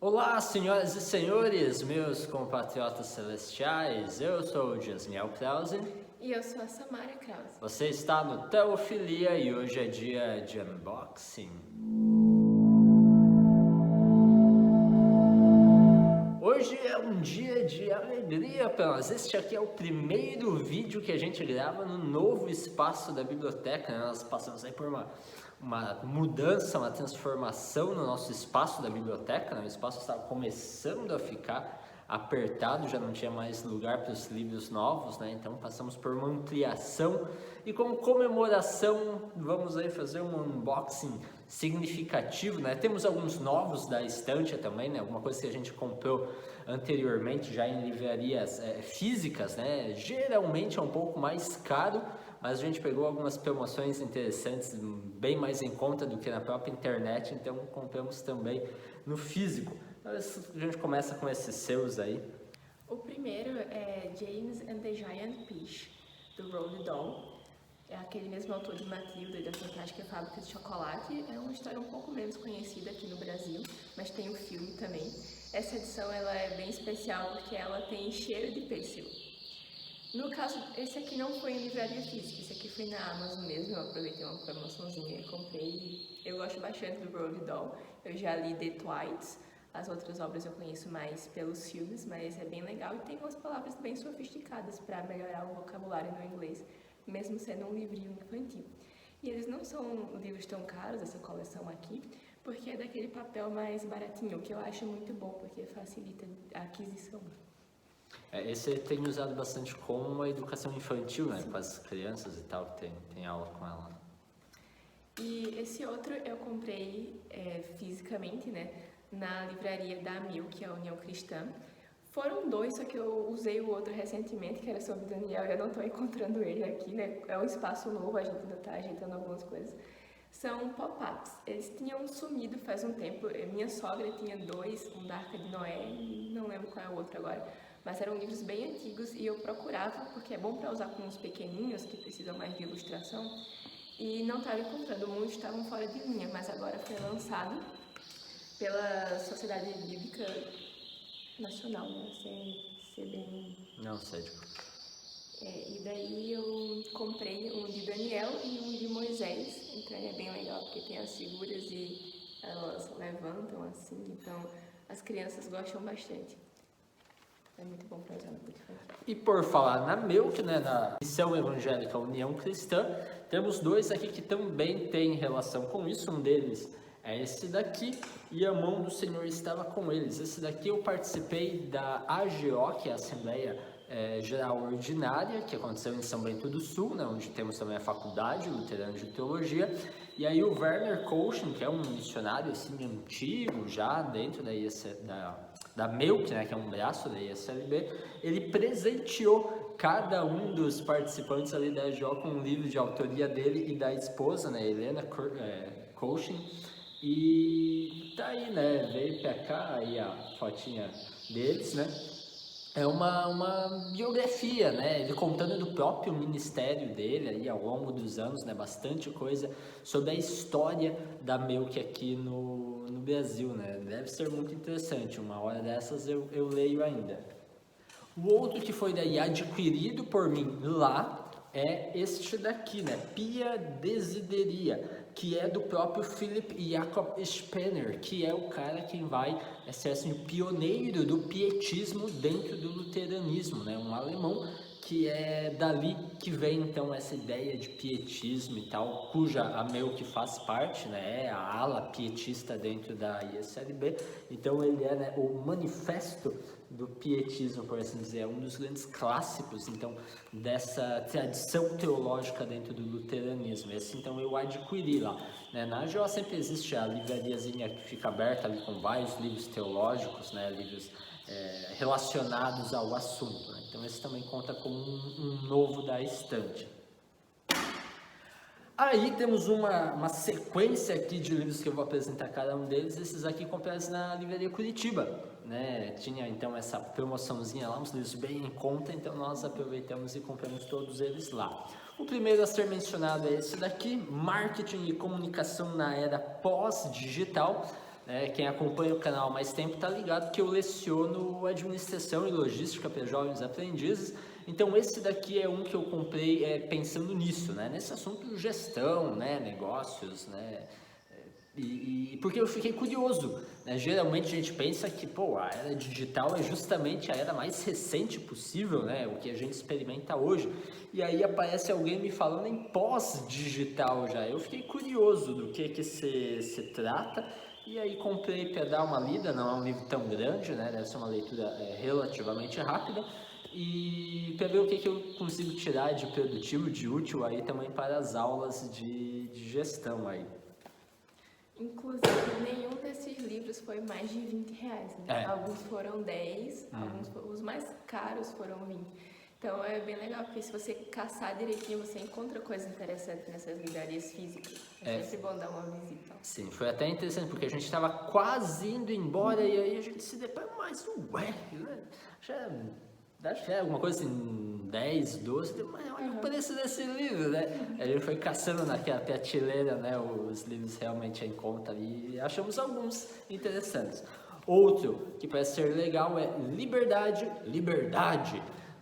Olá, senhoras e senhores, meus compatriotas celestiais, eu sou o Jasniel Krause. E eu sou a Samara Krause. Você está no Teofilia e hoje é dia de unboxing. Hoje é um dia de alegria para nós. Este aqui é o primeiro vídeo que a gente grava no novo espaço da biblioteca, né? Nós passamos aí por uma mudança, uma transformação no nosso espaço da biblioteca, né? O espaço estava começando a ficar apertado, já não tinha mais lugar para os livros novos, né? Então passamos por uma ampliação e como comemoração vamos aí fazer um unboxing significativo, né? Temos alguns novos da estante também, né? Alguma coisa que a gente comprou anteriormente já em livrarias físicas, né? Geralmente é um pouco mais caro, mas a gente pegou algumas promoções interessantes, bem mais em conta do que na própria internet, então compramos também no físico. Mas a gente começa com esses seus aí. O primeiro é James and the Giant Peach, do Roald Dahl. É aquele mesmo autor de Matilda e da Fantástica Fábrica de Chocolate. É uma história um pouco menos conhecida aqui no Brasil, mas tem o filme também. Essa edição ela é bem especial porque ela tem cheiro de pêssego. No caso, esse aqui não foi em livraria física, esse aqui foi na Amazon mesmo. Eu aproveitei uma promoçãozinha e comprei. Eu gosto bastante do Roald Dahl. Eu já li The Twice. As outras obras eu conheço mais pelos filmes, mas é bem legal e tem umas palavras bem sofisticadas para melhorar o vocabulário no inglês, mesmo sendo um livrinho infantil. E eles não são livros tão caros, essa coleção aqui, porque é daquele papel mais baratinho, que eu acho muito bom, porque facilita a aquisição. Esse tem usado bastante com a educação infantil, né? Com as crianças e tal, que tem aula com ela. E esse outro eu comprei fisicamente, né? Na livraria da Mil, que é a União Cristã. Foram dois, só que eu usei o outro recentemente, que era sobre Daniel, e eu não estou encontrando ele aqui, né? É um espaço novo, a gente ainda está ajeitando algumas coisas. São pop-ups. Eles tinham sumido faz um tempo. Minha sogra tinha dois, um da Arca de Noé e não lembro qual é o outro agora. Mas eram livros bem antigos e eu procurava, porque é bom para usar com os pequenininhos que precisam mais de ilustração. E não estava encontrando, muitos estavam fora de linha, mas agora foi lançado pela Sociedade Bíblica Nacional, né? CBN. Não sei, tipo. E daí eu comprei um de Daniel e um de Moisés. Então é bem legal porque tem as figuras e elas levantam assim. Então as crianças gostam bastante. É muito bom para usar no culto infantil. E por falar na Milk, né, na Missão Evangélica União Cristã, temos dois aqui que também têm relação com isso. Um deles é esse daqui, e a mão do Senhor estava com eles. Esse daqui eu participei da AGO, que é a Assembleia Geral Ordinária, que aconteceu em São Bento do Sul, né, onde temos também a Faculdade Luterana de Teologia. E aí o Werner Kouchen, que é um missionário assim, antigo, já dentro da Milk, né, que é um braço da ISLB, ele presenteou cada um dos participantes ali da AGO com um livro de autoria dele e da esposa, né, Helena Kouchen. E tá aí, né? Veio pra cá aí a fotinha deles, né? É uma biografia, né? Ele contando do próprio ministério dele aí ao longo dos anos, né? Bastante coisa sobre a história da Milk aqui no Brasil, né? Deve ser muito interessante. Uma hora dessas eu leio ainda. O outro que foi daí adquirido por mim lá é este daqui, né? Pia Desideria, que é do próprio Philipp Jakob Spener, que é o cara quem vai ser assim, o pioneiro do pietismo dentro do luteranismo, né? Um alemão que é dali que vem então essa ideia de pietismo e tal, cuja a Milk faz parte, né? É a ala pietista dentro da ISLB. Então ele é, né, o manifesto do pietismo, por assim dizer, é um dos grandes clássicos, então, dessa tradição teológica dentro do luteranismo. Esse, então, eu adquiri lá, né? Na AGO sempre existe a livrariazinha que fica aberta ali com vários livros teológicos, né? Livros relacionados ao assunto, né? Então, esse também conta como um novo da estante. Aí temos uma sequência aqui de livros que eu vou apresentar cada um deles. Esses aqui comprados na Livraria Curitiba, né? Tinha então essa promoçãozinha lá, uns livros bem em conta, então nós aproveitamos e compramos todos eles lá. O primeiro a ser mencionado é esse daqui, Marketing e Comunicação na Era Pós-Digital. Quem acompanha o canal há mais tempo está ligado que eu leciono administração e logística para jovens aprendizes. Então esse daqui é um que eu comprei pensando nisso, né? Nesse assunto de gestão, né? Negócios, né? E porque eu fiquei curioso, né? Geralmente a gente pensa que a era digital é justamente a era mais recente possível, né? O que a gente experimenta hoje. E aí aparece alguém me falando em pós-digital já. Eu fiquei curioso do que se trata. E aí comprei para dar uma lida. Não é um livro tão grande, né? Deve ser uma leitura relativamente rápida. E para ver o que eu consigo tirar de produtivo, de útil aí também para as aulas de gestão aí. Inclusive, nenhum desses livros foi mais de R$20, né? Alguns foram 10, os mais caros foram 20. Então é bem legal, porque se você caçar direitinho, você encontra coisa interessante nessas livrarias físicas. É sempre bom dar uma visita. Sim, foi até interessante, porque a gente estava quase indo embora e aí a gente se deparou, mas acho que é alguma coisa assim, 10, 12, mas olha o preço desse livro, né? A gente foi caçando naquela prateleira, né, os livros realmente em conta ali e achamos alguns interessantes. Outro que parece ser legal é Liberdade,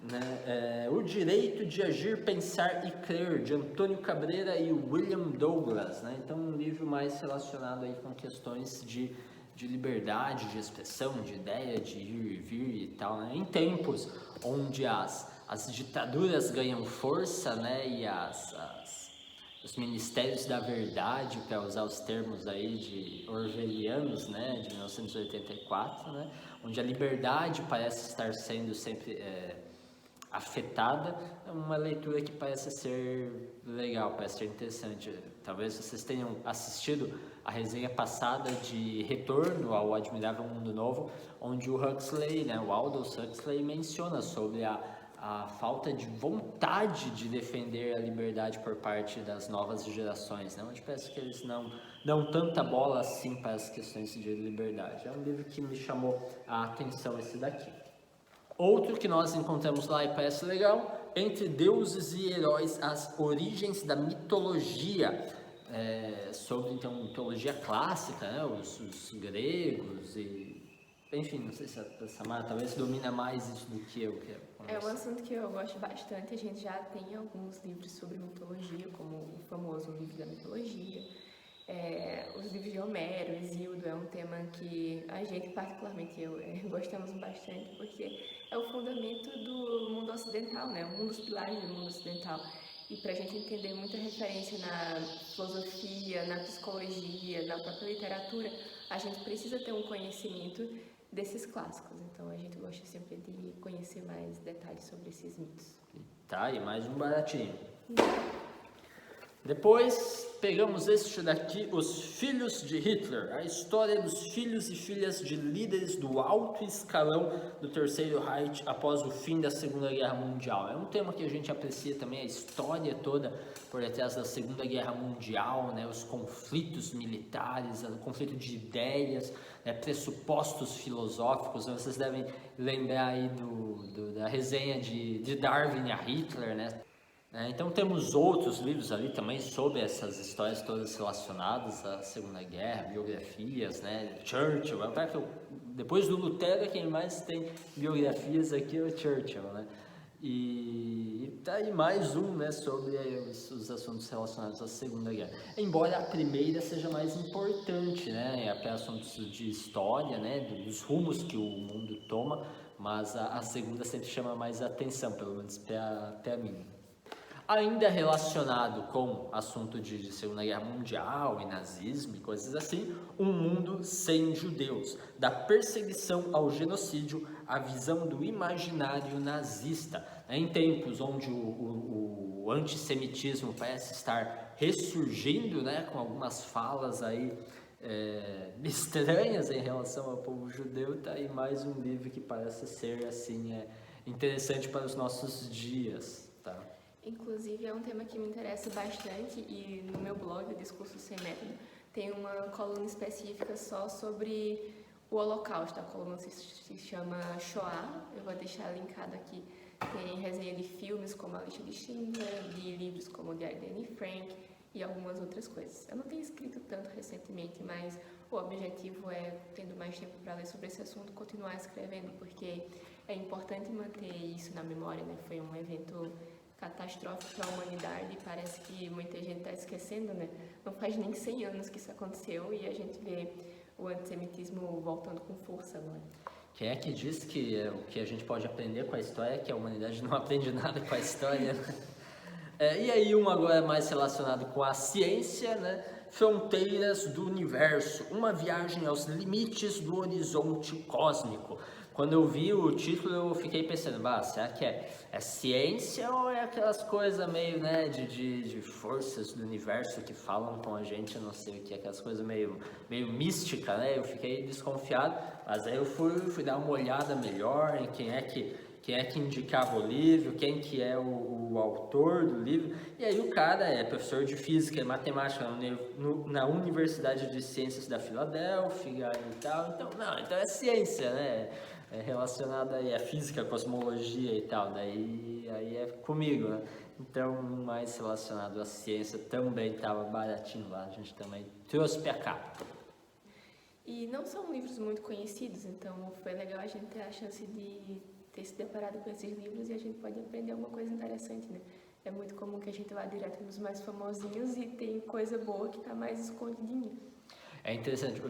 né? O Direito de Agir, Pensar e Crer, de Antônio Cabreira e William Douglas, né? Então um livro mais relacionado aí com questões de liberdade, de expressão, de ideia, de ir e vir e tal, né? Em tempos onde as ditaduras ganham força, né? E os ministérios da verdade, para usar os termos aí de orwellianos, né? De 1984, né? Onde a liberdade parece estar sendo sempre afetada, é uma leitura que parece ser legal, parece ser interessante. Talvez vocês tenham assistido a resenha passada de Retorno ao Admirável Mundo Novo, onde o Huxley, né, o Aldous Huxley, menciona sobre a falta de vontade de defender a liberdade por parte das novas gerações, né, onde parece que eles não dão tanta bola assim para as questões de liberdade. É um livro que me chamou a atenção, esse daqui. Outro que nós encontramos lá e parece legal, Entre Deuses e Heróis, as origens da mitologia, sobre então mitologia clássica, né? os gregos e enfim, não sei se a Samara talvez domina mais isso do que eu. É um assunto que eu gosto bastante, a gente já tem alguns livros sobre mitologia, como o famoso livro da mitologia. Os livros de Homero, Hesíodo, é um tema que a gente, particularmente eu, gostamos bastante, porque é o fundamento do mundo ocidental, né? Um dos pilares do mundo ocidental. E para a gente entender muita referência na filosofia, na psicologia, na própria literatura, a gente precisa ter um conhecimento desses clássicos. Então a gente gosta sempre de conhecer mais detalhes sobre esses mitos. Tá, e mais um baratinho. Depois pegamos este daqui, Os Filhos de Hitler, a história dos filhos e filhas de líderes do alto escalão do Terceiro Reich após o fim da Segunda Guerra Mundial. É um tema que a gente aprecia também, a história toda por detrás da Segunda Guerra Mundial, né, os conflitos militares, o conflito de ideias, né, pressupostos filosóficos. Vocês devem lembrar aí da resenha de Darwin a Hitler, né? Então temos outros livros ali também sobre essas histórias todas relacionadas à Segunda Guerra, biografias, né? Churchill, depois do Lutero quem mais tem biografias aqui é o Churchill, né? E tá aí mais um, né, sobre os assuntos relacionados à Segunda Guerra. Embora a primeira seja mais importante, né, para assuntos de história, né, dos rumos que o mundo toma, mas a segunda sempre chama mais atenção, pelo menos para mim. Ainda relacionado com assunto de Segunda Guerra Mundial e nazismo e coisas assim, Um Mundo Sem Judeus, da perseguição ao genocídio, a visão do imaginário nazista. Em tempos onde o antissemitismo parece estar ressurgindo, né, com algumas falas aí estranhas em relação ao povo judeu, tá aí mais um livro que parece ser assim interessante para os nossos dias, tá? Inclusive, é um tema que me interessa bastante e no meu blog, o Discurso Sem Método, tem uma coluna específica só sobre o Holocausto. A coluna se chama Shoah, eu vou deixar linkado aqui. Tem resenha de filmes como A Lista de Schindler, de livros como o Diário de Anne Frank e algumas outras coisas. Eu não tenho escrito tanto recentemente, mas o objetivo é, tendo mais tempo para ler sobre esse assunto, continuar escrevendo, porque é importante manter isso na memória, né? Foi um evento catastrófico para a humanidade e parece que muita gente está esquecendo, né? Não faz nem 100 anos que isso aconteceu e a gente vê o antissemitismo voltando com força agora. Quem é que diz que o que a gente pode aprender com a história é que a humanidade não aprende nada com a história? E aí um agora mais relacionado com a ciência, né? Fronteiras do Universo, uma viagem aos limites do horizonte cósmico. Quando eu vi o título eu fiquei pensando, será que é ciência ou é aquelas coisas meio, né, de forças do universo que falam com a gente, eu não sei o que, aquelas coisas meio mística, né? Eu fiquei desconfiado, mas aí eu fui dar uma olhada melhor em quem é que indicava o livro, quem que é o autor do livro, e aí o cara é professor de física e matemática na Universidade de Ciências da Filadélfia e tal, então é ciência, né? É relacionado aí a física, a cosmologia e tal, daí aí é comigo, né? Então, mais relacionado à ciência também estava baratinho lá, a gente também trouxe pra cá. E não são livros muito conhecidos, então foi legal a gente ter a chance de ter se deparado com esses livros e a gente pode aprender alguma coisa interessante, né? É muito comum que a gente vá direto nos mais famosinhos e tem coisa boa que está mais escondidinha. É interessante,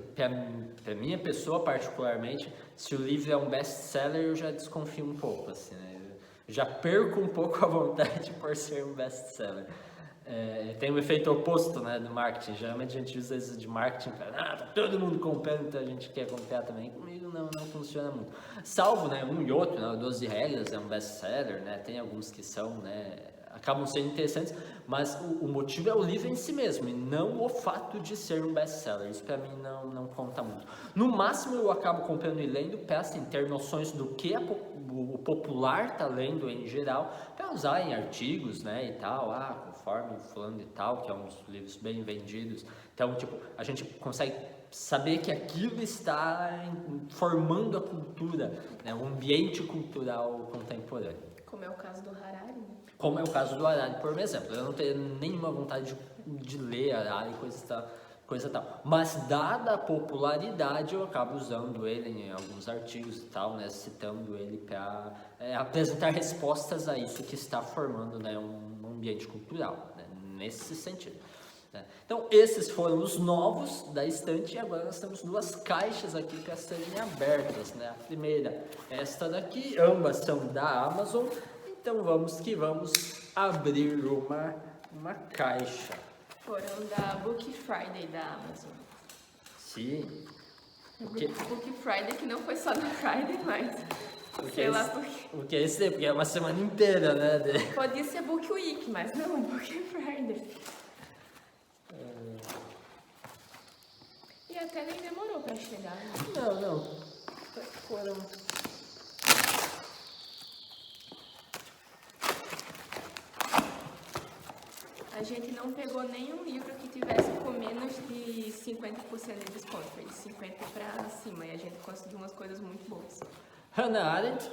para minha pessoa particularmente, se o livro é um best-seller eu já desconfio um pouco, assim, né? Eu já perco um pouco a vontade por ser um best-seller. Tem um efeito oposto, né, do marketing. Geralmente a gente usa isso de marketing para tá todo mundo comprando, então a gente quer comprar também. Comigo não funciona muito. Salvo, né, um e outro, né, o 12 Regras é um best-seller, né, tem alguns que são, né, acabam sendo interessantes, mas o motivo é o livro em si mesmo e não o fato de ser um best-seller. Isso para mim não conta muito. No máximo eu acabo comprando e lendo para assim, ter noções do que o popular está lendo em geral, para usar em artigos, né, e tal, conforme fulano e tal, que é um dos livros bem vendidos. Então, tipo, a gente consegue saber que aquilo está formando a cultura, né, o ambiente cultural contemporâneo. Como é o caso do Harari, né? Como é o caso do Harari, por exemplo. Eu não tenho nenhuma vontade de ler Harari, coisa tal. Mas, dada a popularidade, eu acabo usando ele em alguns artigos e tal, né, citando ele para apresentar respostas a isso que está formando, né, um ambiente cultural, né, nesse sentido. Né. Então, esses foram os novos da estante e agora nós temos duas caixas aqui para serem abertas. Né. A primeira, esta daqui, ambas são da Amazon. Então vamos abrir uma caixa. Foram da Book Friday da Amazon. Sim. Book Friday que não foi só na Friday, mas sei lá por quê. O que é isso aí? Porque é uma semana inteira, né? Podia ser Book Week, mas não, Book Friday. E até nem demorou pra chegar, né? Não. Foram... A gente não pegou nenhum livro que tivesse com menos de 50% de desconto, foi de 50% pra cima, e a gente conseguiu umas coisas muito boas. Hannah Arendt,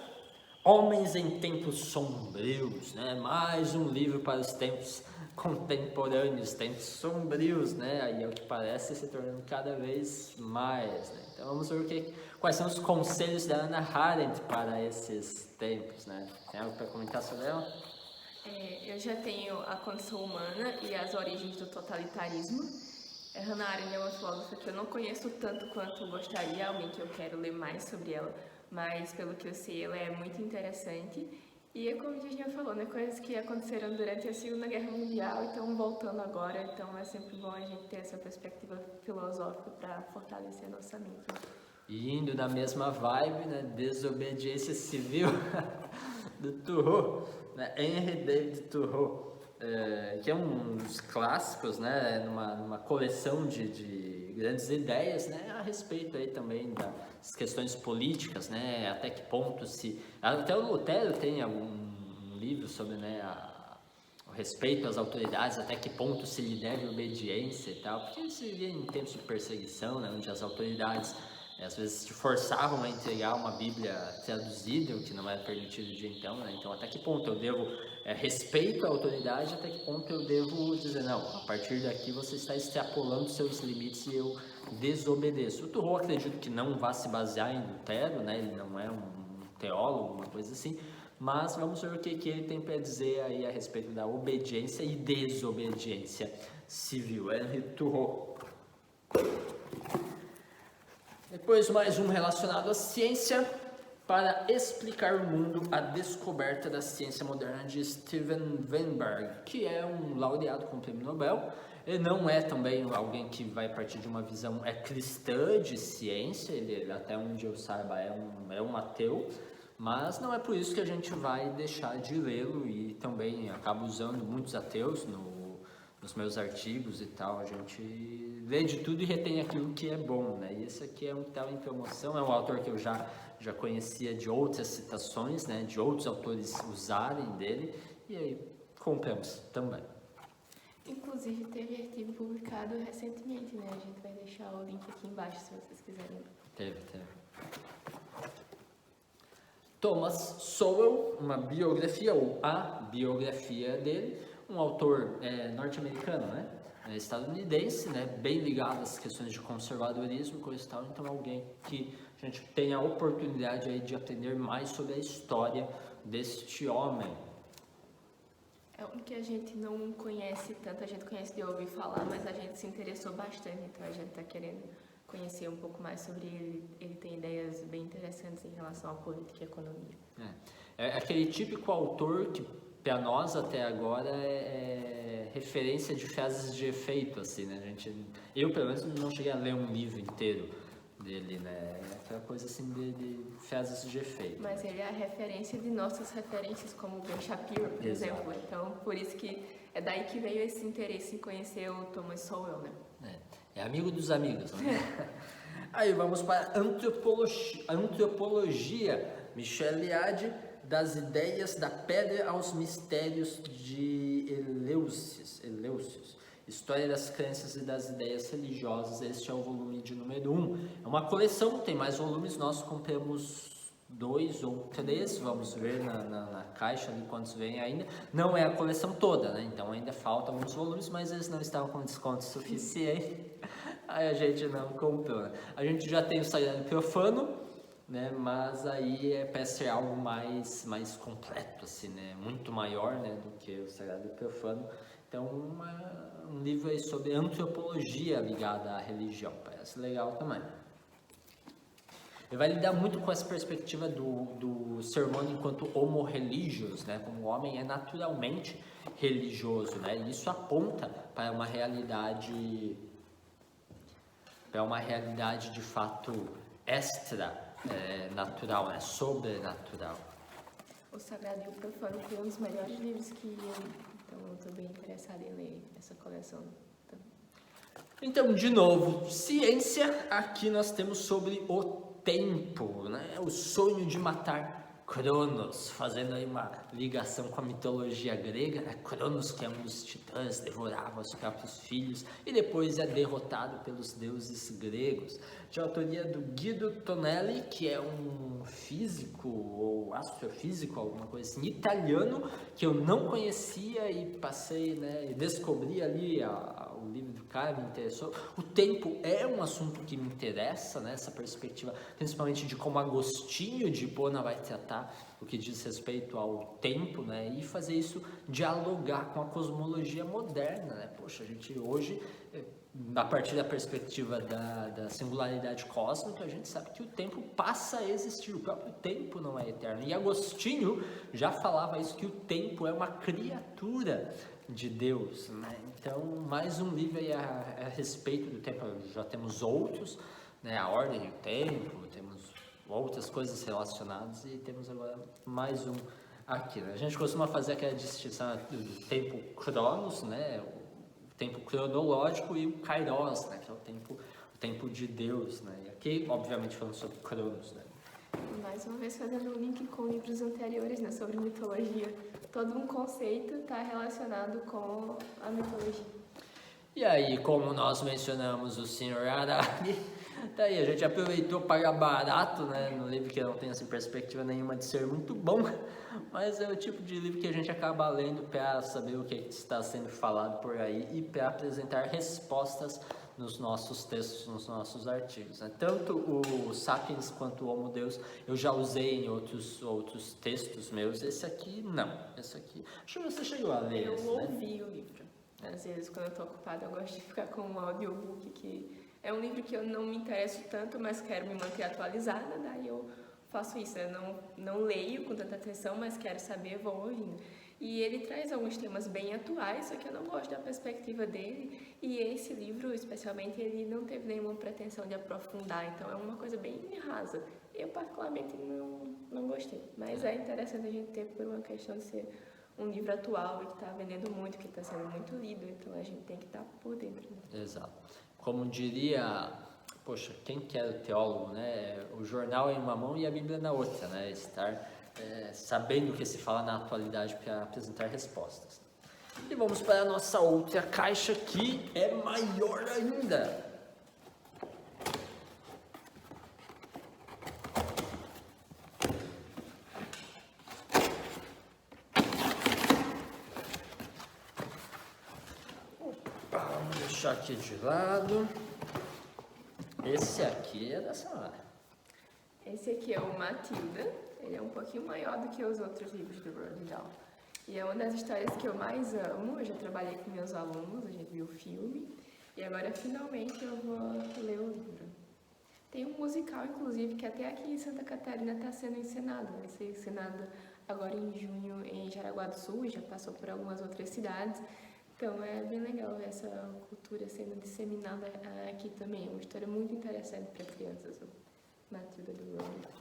Homens em Tempos Sombrios, né? Mais um livro para os tempos contemporâneos, tempos sombrios, né? Aí é o que parece se tornando cada vez mais, né? Então vamos ver quais são os conselhos da Hannah Arendt para esses tempos, né? Tem algo para comentar sobre ela? Eu já tenho A Condição Humana e As Origens do Totalitarismo. Hannah Arendt é uma filósofa que eu não conheço tanto quanto gostaria, alguém que eu quero ler mais sobre ela, mas pelo que eu sei ela é muito interessante. E é como a gente já falou, né, coisas que aconteceram durante a Segunda Guerra Mundial e estão voltando agora, então é sempre bom a gente ter essa perspectiva filosófica para fortalecer a nossa mente. E indo na mesma vibe, né, Desobediência Civil, do Thoreau, né, Henry David Thoreau, que é um dos clássicos, né, numa coleção de grandes ideias, né, a respeito aí também das questões políticas, né, até que ponto até o Lutero tem algum livro sobre, né, o respeito às autoridades, até que ponto se lhe deve obediência e tal, porque se vivia em tempos de perseguição, né, onde as autoridades às vezes te forçavam a entregar uma Bíblia traduzida, o que não era permitido de então, né? Então até que ponto eu devo respeito à autoridade, até que ponto eu devo dizer, não, a partir daqui você está extrapolando seus limites e eu desobedeço. O Turro acredito que não vá se basear em Lutero, né? Ele não é um teólogo, uma coisa assim, mas vamos ver o que ele tem para dizer aí a respeito da obediência e desobediência civil. Henri Turro. Depois mais um relacionado à ciência. Para explicar o mundo, a descoberta da ciência moderna de Steven Weinberg, que é um laureado com o Prêmio Nobel. Ele não é também alguém que vai partir de uma visão cristã de ciência, ele até onde eu saiba é um ateu, mas não é por isso que a gente vai deixar de lê-lo, e também acabo usando muitos ateus nos meus artigos e tal. A gente lê de tudo e retém aquilo que é bom, né? E esse aqui é um que estava em promoção, é um autor que eu já conhecia de outras citações, né? De outros autores usarem dele, e aí compramos também. Inclusive teve artigo publicado recentemente, né? A gente vai deixar o link aqui embaixo se vocês quiserem. Teve. Thomas Sowell, uma biografia, ou a biografia dele, um autor norte-americano, né? Estadunidense, né? Bem ligado às questões de conservadorismo, coisa e tal. Então alguém que a gente tem a oportunidade aí de aprender mais sobre a história deste homem. É um que a gente não conhece tanto, a gente conhece de ouvir falar, mas a gente se interessou bastante, então a gente está querendo conhecer um pouco mais sobre ele. Ele tem ideias bem interessantes em relação à política e economia. É aquele típico autor que, para nós até agora, é referência de frases de efeito, assim, né? Eu, pelo menos, não cheguei a ler um livro inteiro dele, né? É aquela coisa assim de frases de efeito. Mas ele é a referência de nossas referências, como o Ben Shapiro, por exemplo. Então, por isso que é daí que veio esse interesse em conhecer o Thomas Sowell, né? É amigo dos amigos, né? Aí vamos para antropologia. Michel Liade, das ideias da pedra aos mistérios de Eleusis. História das crenças e das ideias religiosas. Este é o volume de número 1. É uma coleção, tem mais volumes, nós compramos 2 ou 3, vamos ver na caixa ali quantos vem ainda. Não é a coleção toda, né? Então ainda faltam alguns volumes, mas eles não estavam com desconto suficiente. Aí a gente não comprou, né? A gente já tem o Sagrado e Profano, né? Mas aí parece ser algo mais completo, assim, né? Muito maior, né, do que o Sagrado e Profano. Então, um livro aí sobre antropologia ligada à religião, parece legal também. Ele vai lidar muito com essa perspectiva do ser humano enquanto homo religios, né? Como o homem é naturalmente religioso, né? E isso aponta para uma realidade de fato natural, né? Sobrenatural. O Sagrado e o Profano foi um dos melhores livros que eu... Então, eu estou bem interessada em ler essa coleção. Então, de novo, ciência. Aqui nós temos sobre o tempo, né? O sonho de matar Cronos, fazendo aí uma ligação com a mitologia grega, né? Cronos, que é um dos titãs, devorava os próprios filhos e depois é derrotado pelos deuses gregos. De autoria do Guido Tonelli, que é um físico ou astrofísico, alguma coisa assim, italiano, que eu não conhecia e passei, né, e descobri ali o livro do cara, me interessou. O tempo é um assunto que me interessa, né, essa perspectiva, principalmente de como Agostinho de Hipona vai tratar o que diz respeito ao tempo, né, e fazer isso dialogar com a cosmologia moderna, né. Poxa, a gente hoje, a partir da perspectiva da singularidade cósmica, a gente sabe que o tempo passa a existir, o próprio tempo não é eterno. E Agostinho já falava isso, que o tempo é uma criatura de Deus, né? Então, mais um livro aí a respeito do tempo. Já temos outros, né? A ordem do tempo, temos outras coisas relacionadas e temos agora mais um aqui, né? A gente costuma fazer aquela distinção do tempo cronos, né? O tempo cronológico e o kairos, né? Que é o tempo de Deus, né? E aqui, obviamente, falando sobre cronos, né? Mais uma vez fazendo um link com livros anteriores, né, sobre mitologia. Todo um conceito está relacionado com a mitologia. E aí, como nós mencionamos o Sr. Harari, daí a gente aproveitou para barato, né, no livro que não tem assim, perspectiva nenhuma de ser muito bom, mas é o tipo de livro que a gente acaba lendo para saber o que está sendo falado por aí e para apresentar respostas nos nossos textos, nos nossos artigos, né? Tanto o Sapiens quanto o Homo Deus eu já usei em outros textos meus. Esse aqui não. Esse aqui, acho que você chegou a ler. Eu esse, ouvi o livro. Às vezes, quando eu tô ocupada, eu gosto de ficar com um audiobook, que é um livro que eu não me interesso tanto, mas quero me manter atualizada, daí eu faço isso. Eu não leio com tanta atenção, mas quero saber, vou ouvindo. E ele traz alguns temas bem atuais, só que eu não gosto da perspectiva dele. E esse livro, especialmente, ele não teve nenhuma pretensão de aprofundar, então é uma coisa bem rasa. Eu, particularmente, não gostei. Mas é interessante a gente ter por uma questão de ser um livro atual e que está vendendo muito, que está sendo muito lido, então a gente tem que estar por dentro. Né? Exato. Como diria, poxa, quem que era o teólogo, né? O jornal em uma mão e a Bíblia na outra, né? Estar sabendo o que se fala na atualidade para apresentar respostas. E vamos para a nossa outra caixa, que é maior ainda. Vamos deixar aqui de lado. Esse aqui é da Samara. Esse aqui é o Matilda. Ele é um pouquinho maior do que os outros livros do Roald Dahl. E é uma das histórias que eu mais amo. Eu já trabalhei com meus alunos, a gente viu o filme. E agora, finalmente, eu vou ler o livro. Tem um musical, inclusive, que até aqui em Santa Catarina está sendo encenado. Vai ser encenado agora em junho em Jaraguá do Sul e já passou por algumas outras cidades. Então é bem legal ver essa cultura sendo disseminada aqui também. É uma história muito interessante para crianças, o Matilda do Roald Dahl.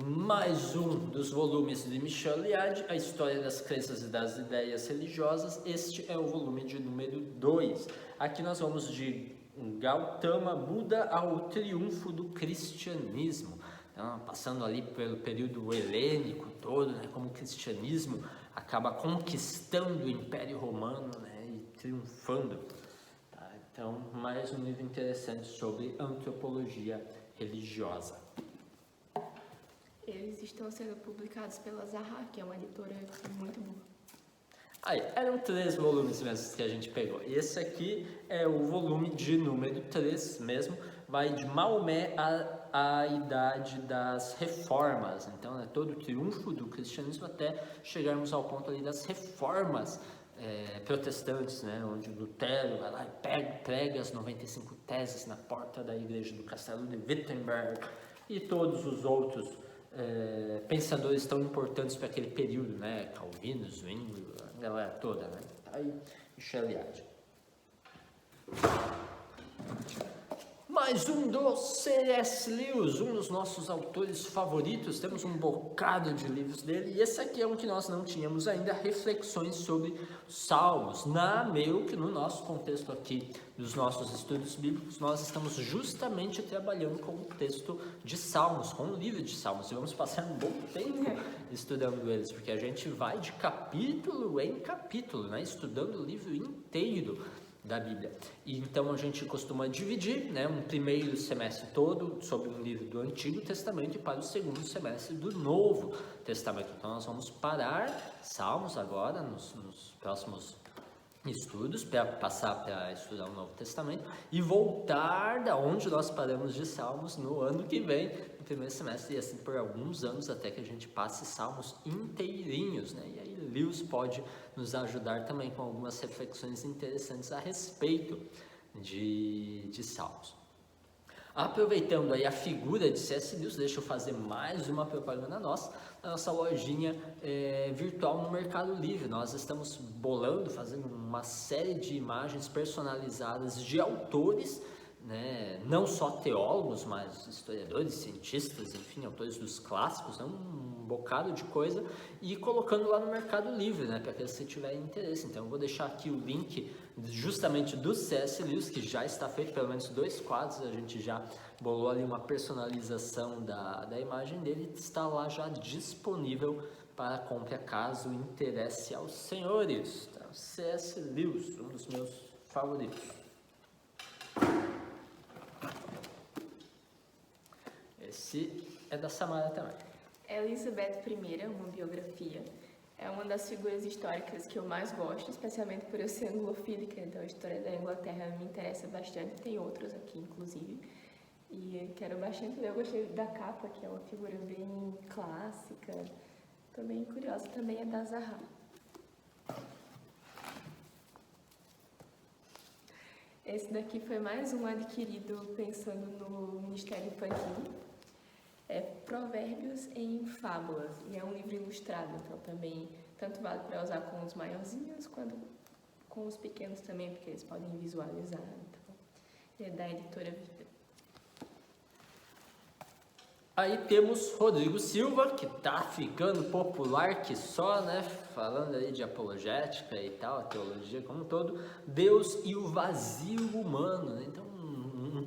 Mais um dos volumes de Michel Liard, A História das Crenças e das Ideias Religiosas. Este é o volume de número 2. Aqui nós vamos de Gautama Buda ao triunfo do cristianismo. Então, passando ali pelo período helênico todo, né, como o cristianismo acaba conquistando o Império Romano, né, e triunfando. Tá? Então, mais um livro interessante sobre antropologia religiosa. Eles estão sendo publicados pela Zahar, que é uma editora muito boa. Aí, eram 3 volumes mesmo que a gente pegou. Esse aqui é o volume de número 3 mesmo, vai de Maomé à Idade das Reformas. Então, é todo o triunfo do cristianismo até chegarmos ao ponto ali das reformas protestantes, né, onde Lutero vai lá e prega as 95 teses na porta da igreja do Castelo de Wittenberg e todos os outros pensadores tão importantes para aquele período, né, Calvino, Zwingli, a galera toda, né, aí Michel Liard. Mais um do C.S. Lewis, um dos nossos autores favoritos. Temos um bocado de livros dele e esse aqui é um que nós não tínhamos ainda, Reflexões sobre Salmos. Meio que no nosso contexto aqui dos nossos estudos bíblicos, nós estamos justamente trabalhando com o texto de Salmos, com o livro de Salmos, e vamos passar um bom tempo estudando eles, porque a gente vai de capítulo em capítulo, né, estudando o livro inteiro da Bíblia. E então a gente costuma dividir, né, um primeiro semestre todo sobre um livro do Antigo Testamento e para o segundo semestre do Novo Testamento. Então nós vamos parar Salmos agora nos próximos estudos para passar para estudar o Novo Testamento e voltar da onde nós paramos de Salmos no ano que vem, no primeiro semestre, e assim por alguns anos até que a gente passe Salmos inteirinhos, né? E aí Lewis pode nos ajudar também com algumas reflexões interessantes a respeito de Salmos. Aproveitando aí a figura de C.S. Lewis, deixa eu fazer mais uma propaganda nossa, a nossa lojinha virtual no Mercado Livre. Nós estamos fazendo uma série de imagens personalizadas de autores, né, não só teólogos, mas historiadores, cientistas, enfim, autores dos clássicos, né, um bocado de coisa, e colocando lá no Mercado Livre, né, para aqueles que tiverem interesse. Então eu vou deixar aqui o link justamente do C.S. Lewis, que já está feito, pelo menos 2 quadros, a gente já bolou ali uma personalização da imagem dele, está lá já disponível para compra, caso interesse aos senhores. Tá? C.S. Lewis, um dos meus favoritos. Esse é da Samara também. Elizabeth I, uma biografia. É uma das figuras históricas que eu mais gosto, especialmente por eu ser anglofílica, então a história da Inglaterra me interessa bastante, tem outros aqui, inclusive. E quero bastante ler, eu gostei da capa, que é uma figura bem clássica, tô bem curiosa, também é da Zaha. Esse daqui foi mais um adquirido pensando no Ministério Infantil. É Provérbios em Fábulas, e é um livro ilustrado, então também tanto vale para usar com os maiorzinhos quanto com os pequenos também, porque eles podem visualizar. Então, é da editora Vida. Aí temos Rodrigo Silva, que tá ficando popular que só, né, falando aí de apologética e tal, a teologia como um todo, Deus e o vazio humano, né? Então,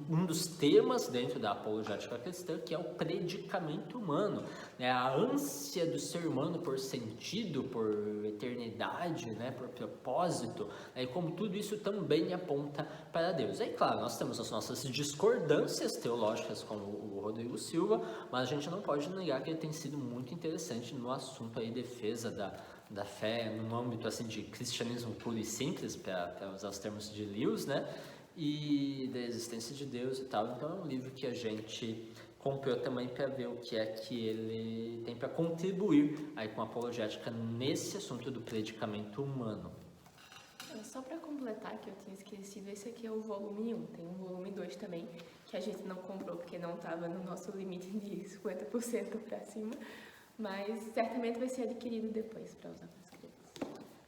um dos temas dentro da apologética cristã, que é o predicamento humano, né? A ânsia do ser humano por sentido, por eternidade, né? Por propósito, né? E como tudo isso também aponta para Deus. Aí, claro, nós temos as nossas discordâncias teológicas com o Rodrigo Silva, mas a gente não pode negar que ele tem sido muito interessante no assunto aí, defesa da fé, no âmbito assim de cristianismo puro e simples, para usar os termos de Lewis, né? E da existência de Deus e tal. Então é um livro que a gente comprou também para ver o que é que ele tem para contribuir aí com a apologética nesse assunto do predicamento humano. Só para completar, que eu tinha esquecido, esse aqui é o volume 1, tem um volume 2 também, que a gente não comprou porque não estava no nosso limite de 50% para cima, mas certamente vai ser adquirido depois para usar para as crianças.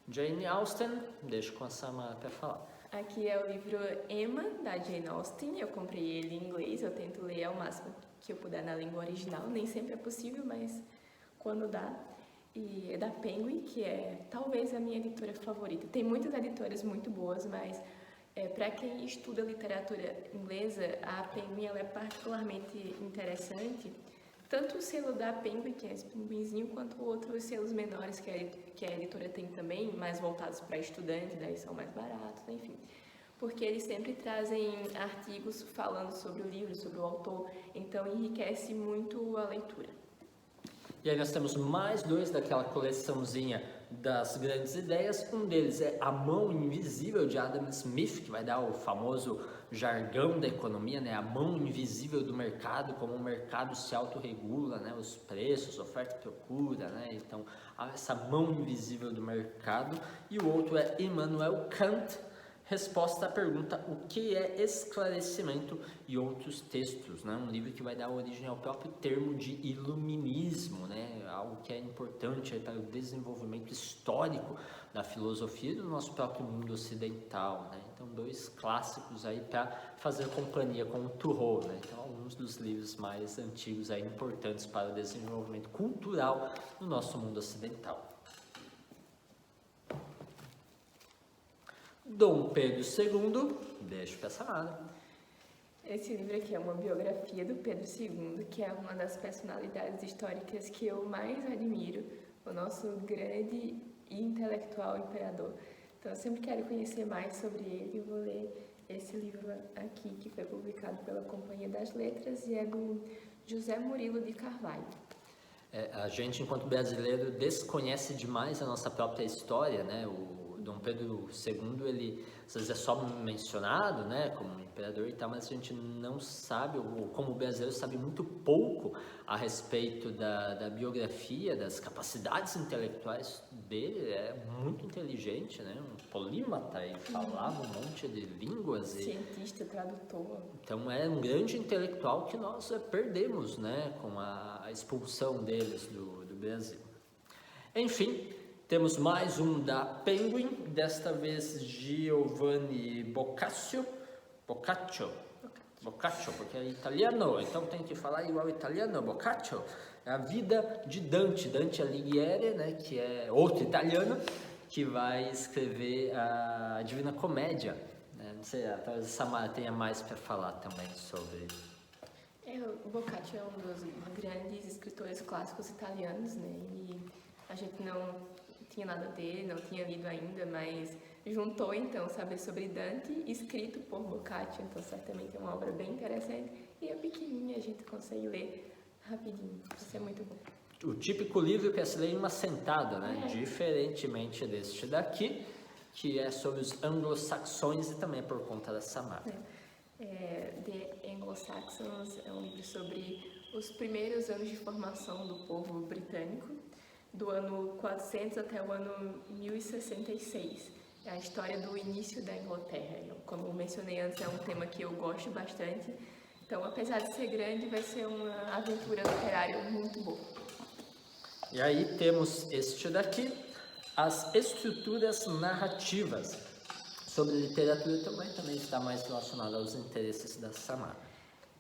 Jane Austen, deixo com a Samara para falar. Aqui é o livro Emma, da Jane Austen. Eu comprei ele em inglês, eu tento ler ao máximo que eu puder na língua original. Nem sempre é possível, mas quando dá. E é da Penguin, que é talvez a minha editora favorita. Tem muitas editoras muito boas, mas para quem estuda literatura inglesa, a Penguin ela é particularmente interessante. Tanto o selo da Penguin, que é esse pinguinzinho, quanto outros selos menores que a editora tem também, mais voltados para estudante, daí são mais baratos, enfim. Porque eles sempre trazem artigos falando sobre o livro, sobre o autor, então enriquece muito a leitura. E aí nós temos mais dois daquela coleçãozinha das grandes ideias. Um deles é A Mão Invisível, de Adam Smith, que vai dar o famoso jargão da economia, né? A mão invisível do mercado, como o mercado se autorregula, né? Os preços, oferta e procura, né? Então, essa mão invisível do mercado. E o outro é Immanuel Kant, Resposta à pergunta o que é esclarecimento e outros textos, né? Um livro que vai dar origem ao próprio termo de iluminismo, né? Algo que é importante para o desenvolvimento histórico da filosofia e do nosso próprio mundo ocidental, né? Então, dois clássicos aí para fazer companhia com o Thoreau, né? Então, alguns dos livros mais antigos aí importantes para o desenvolvimento cultural do nosso mundo ocidental. Dom Pedro II, deixo para essa Samara. Esse livro aqui é uma biografia do Pedro II, que é uma das personalidades históricas que eu mais admiro, o nosso grande e intelectual imperador. Então eu sempre quero conhecer mais sobre ele e vou ler esse livro aqui, que foi publicado pela Companhia das Letras e é do José Murilo de Carvalho. A gente, enquanto brasileiro, desconhece demais a nossa própria história, né? O Dom Pedro II, ele às vezes é só mencionado, né, como imperador e tal, mas a gente não sabe, ou como o brasileiro sabe muito pouco a respeito da biografia, das capacidades intelectuais dele. É muito inteligente, né, um polímata, e falava um monte de línguas. Cientista, tradutor. Então é um grande intelectual que nós perdemos, né, com a expulsão deles do Brasil. Enfim, temos mais um da Penguin, desta vez Giovanni Boccaccio, porque é italiano, então tem que falar igual italiano, Boccaccio. É a vida de Dante Alighieri, né, que é outro italiano, que vai escrever a Divina Comédia. Não sei, talvez a Samara tenha mais para falar também sobre. O Boccaccio é um dos grandes escritores clássicos italianos, né, e a gente não tinha nada dele, não tinha lido ainda, mas juntou então saber sobre Dante, escrito por Boccaccio, então certamente é uma obra bem interessante e é pequenininha, a gente consegue ler rapidinho, isso é muito bom. o típico livro que se lê em uma sentada, né? Diferentemente deste daqui, que é sobre os anglo-saxões e também é por conta da Samara. The Anglo-Saxons é um livro sobre os primeiros anos de formação do povo britânico, do ano 400 até o ano 1066. É a história do início da Inglaterra. Como eu mencionei antes, é um tema que eu gosto bastante. Então, apesar de ser grande, vai ser uma aventura literária muito boa. E aí temos este daqui, as estruturas narrativas. Sobre literatura também está mais relacionado aos interesses da Samara.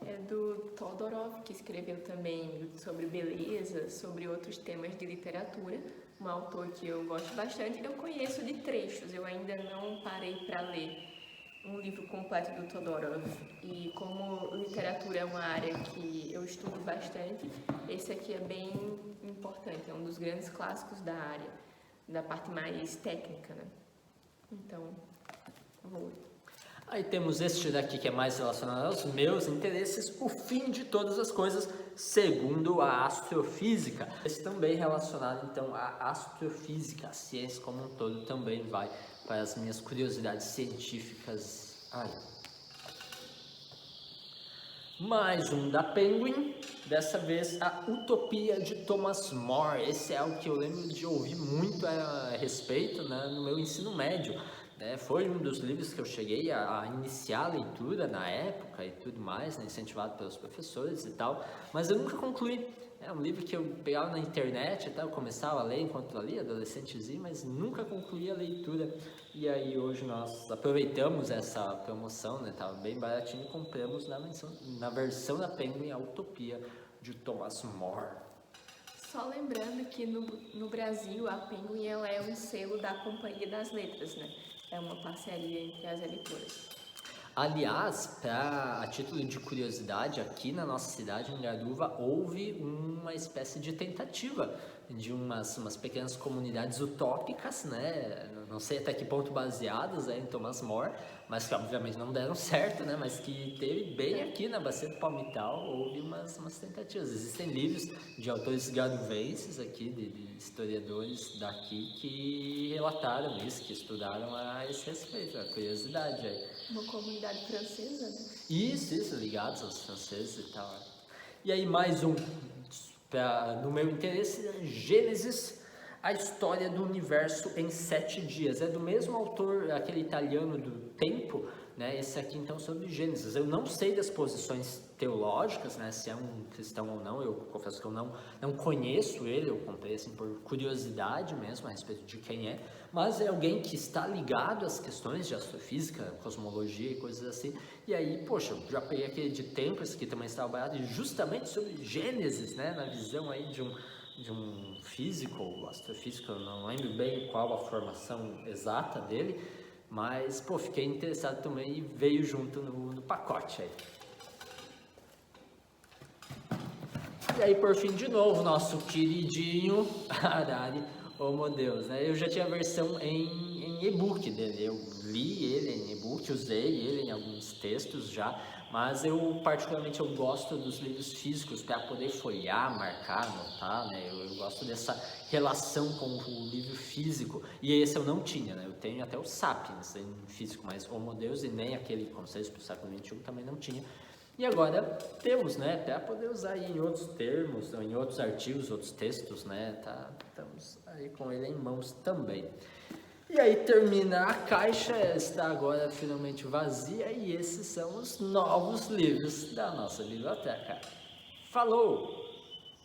É do Todorov, que escreveu também sobre beleza, sobre outros temas de literatura. Um autor que eu gosto bastante. Eu conheço de trechos, eu ainda não parei para ler um livro completo do Todorov. E como literatura é uma área que eu estudo bastante, esse aqui é bem importante, é um dos grandes clássicos da área, da parte mais técnica, né? Então, vou. Aí temos este daqui que é mais relacionado aos meus interesses, o fim de todas as coisas, segundo a astrofísica. Esse também relacionado então à astrofísica, a ciência como um todo também vai para as minhas curiosidades científicas. Mais um da Penguin, dessa vez a Utopia de Thomas More. Esse é algo que eu lembro de ouvir muito a respeito, né, no meu ensino médio. Foi um dos livros que eu cheguei a iniciar a leitura na época e tudo mais, né, incentivado pelos professores e tal, mas eu nunca concluí. É um livro que eu pegava na internet e tal, eu começava a ler enquanto eu lia, adolescentezinho, mas nunca concluí a leitura. E aí hoje nós aproveitamos essa promoção, né, tava bem baratinho, e compramos na versão da Penguin a Utopia de Thomas More. Só lembrando que no Brasil a Penguin ela é um selo da Companhia das Letras, né? É uma parceria entre as editoras. Aliás, a título de curiosidade, aqui na nossa cidade, em Garuva, houve uma espécie de tentativa de umas pequenas comunidades utópicas, né? Não sei até que ponto baseadas em Thomas More, mas que obviamente não deram certo, né? Mas que teve bem aqui na Bacia do Palmital, houve umas tentativas. Existem livros de autores garuvenses aqui, de historiadores daqui, que relataram isso, que estudaram a esse respeito, a curiosidade aí. Uma comunidade francesa, né? Isso, ligados aos franceses e tal. E aí mais um, no meu interesse, Gênesis, a história do universo em 7 dias. É do mesmo autor, aquele italiano do Tempo, né? Esse aqui então sobre Gênesis. Eu não sei das posições teológicas, né? Se é um cristão ou não, eu confesso que eu não conheço ele, eu comprei assim por curiosidade mesmo a respeito de quem é, mas é alguém que está ligado às questões de astrofísica, cosmologia e coisas assim. E aí, poxa, eu já peguei aquele de Tempo, esse aqui também estava barato, justamente sobre Gênesis, né? Na visão aí de um físico, astrofísico, eu não lembro bem qual a formação exata dele, mas, pô, fiquei interessado também e veio junto no pacote aí. E aí, por fim, de novo, nosso queridinho Harari Homo Deus, né? Eu já tinha a versão em e-book dele, eu li ele em e-book, usei ele em alguns textos já, mas eu particularmente eu gosto dos livros físicos para poder folhear, marcar, anotar, né? Eu gosto dessa relação com o livro físico, e esse eu não tinha, né? Eu tenho até o Sapiens em físico, mas Homo Deus e nem aquele Conselhos para o século XXI também não tinha. E agora temos, né, para poder usar em outros termos, em outros artigos, outros textos, né, estamos aí com ele em mãos também. E aí termina a caixa, está agora finalmente vazia e esses são os novos livros da nossa biblioteca. Falou!